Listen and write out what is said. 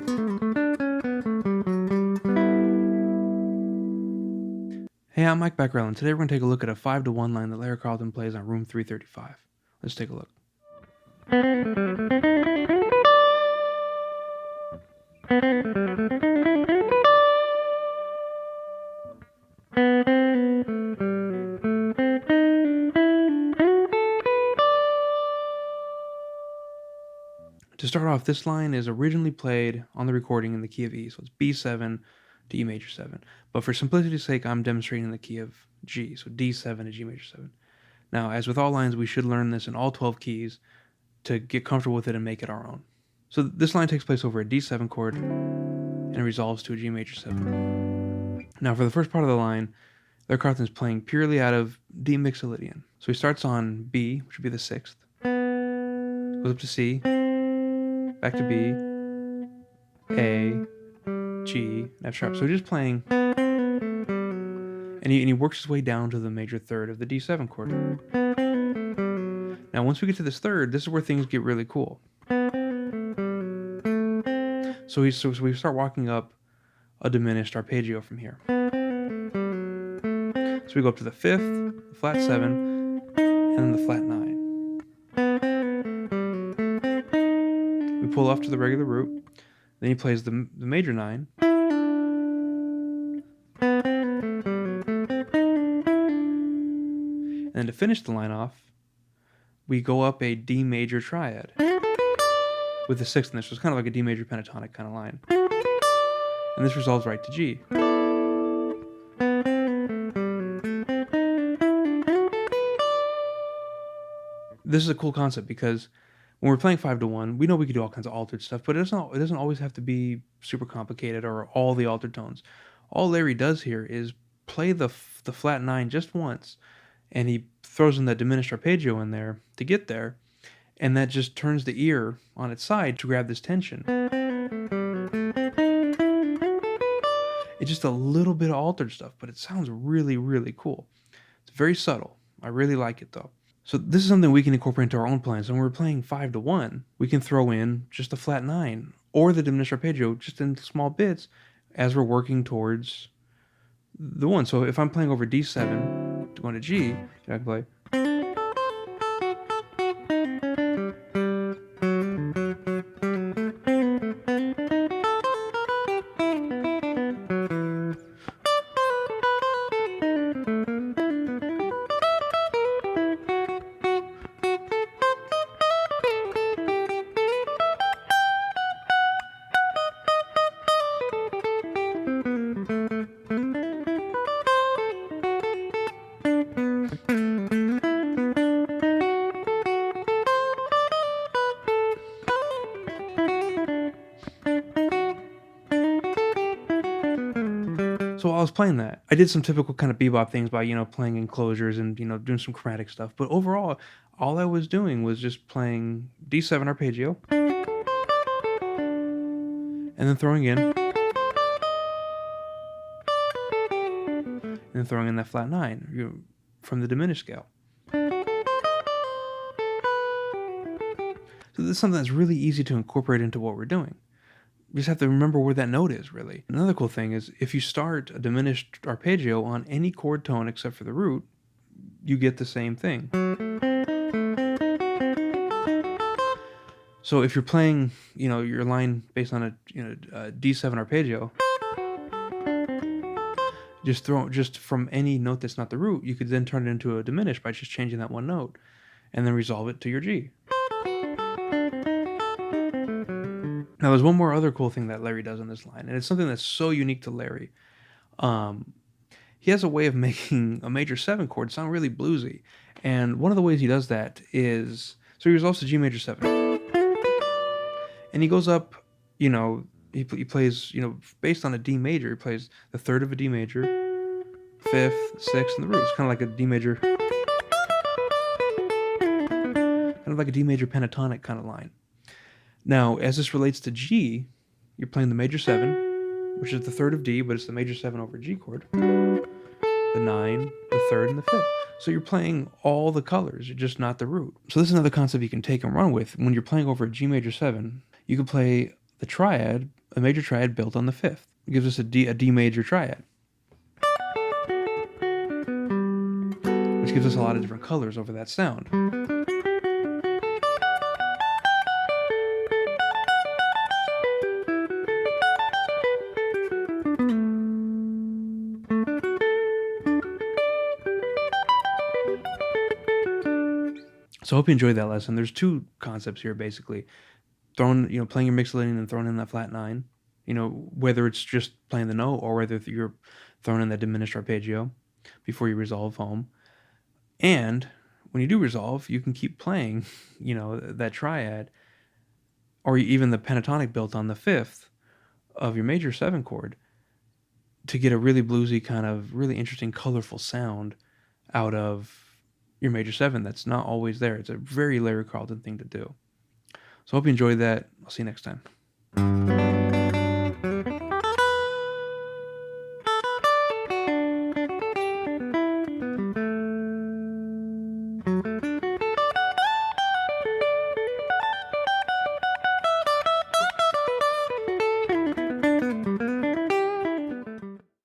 Hey, I'm Mike Beckerell, and today we're going to take a look at a 5-to-1 line that Larry Carlton plays on Room 335. Let's take a look. To start off, this line is originally played on the recording in the key of E, so it's B7 to E major 7. But for simplicity's sake, I'm demonstrating the key of G, so D7 to G major 7. Now, as with all lines, we should learn this in all 12 keys to get comfortable with it and make it our own. So this line takes place over a D7 chord and resolves to a G major 7. Now, for the first part of the line, Larry Carlton is playing purely out of D Mixolydian. So he starts on B, which would be the 6th, goes up to C, back to B, A, G, F sharp. So he's just playing, and he works his way down to the major third of the D7 chord. Now, once we get to this third, this is where things get really cool. So we start walking up a diminished arpeggio from here. So we go up to the 5th, the flat 7, and then the flat 9. We pull off to the regular root. Then he plays the major 9. And then to finish the line off, we go up a D major triad with the 6th in there. So it's kind of like a D major pentatonic kind of line. And this resolves right to G. This is a cool concept because when we're playing 5-to-1, we know we can do all kinds of altered stuff, but it doesn't always have to be super complicated or all the altered tones. All Larry does here is play the flat 9 just once, and he throws in that diminished arpeggio in there to get there, and that just turns the ear on its side to grab this tension. It's just a little bit of altered stuff, but it sounds really, really cool. It's very subtle. I really like it, though. So this is something we can incorporate into our own plans. When we're playing 5-to-1, we can throw in just the flat 9 or the diminished arpeggio just in small bits as we're working towards the 1. So if I'm playing over D7 going to G, I can play. So while I was playing that, I did some typical kind of bebop things by, playing enclosures and, doing some chromatic stuff. But overall, all I was doing was just playing D7 arpeggio and then throwing in, and then throwing in that flat 9 from the diminished scale. So this is something that's really easy to incorporate into what we're doing. You just have to remember where that note is, really. Another cool thing is if you start a diminished arpeggio on any chord tone except for the root, you get the same thing. So if you're playing, your line based on a D7 arpeggio, just from any note that's not the root, you could then turn it into a diminished by just changing that one note and then resolve it to your G. Now, there's one more other cool thing that Larry does on this line, and it's something that's so unique to Larry. He has a way of making a major 7 chord sound really bluesy, and one of the ways he does that is, so he resolves to G major 7, and he goes up, he plays, based on a D major, he plays the 3rd of a D major, 5th, 6th, and the root. It's kind of like a D major, pentatonic kind of line. Now, as this relates to G, you're playing the major 7, which is the 3rd of D, but it's the major 7 over G chord, the 9, the 3rd, and the 5th. So you're playing all the colors, you're just not the root. So this is another concept you can take and run with. When you're playing over a G major 7, you can play the triad a major triad built on the 5th. It gives us a D major triad, which gives us a lot of different colors over that sound. So I hope you enjoyed that lesson. There's two concepts here, basically. Playing your Mixolydian and throwing in that flat 9, whether it's just playing the note or whether you're throwing in that diminished arpeggio before you resolve home. And when you do resolve, you can keep playing, that triad or even the pentatonic built on the 5th of your major 7 chord to get a really bluesy, kind of really interesting, colorful sound out of your major 7 that's not always there. It's a very Larry Carlton thing to do. So I hope you enjoyed that. I'll see you next time.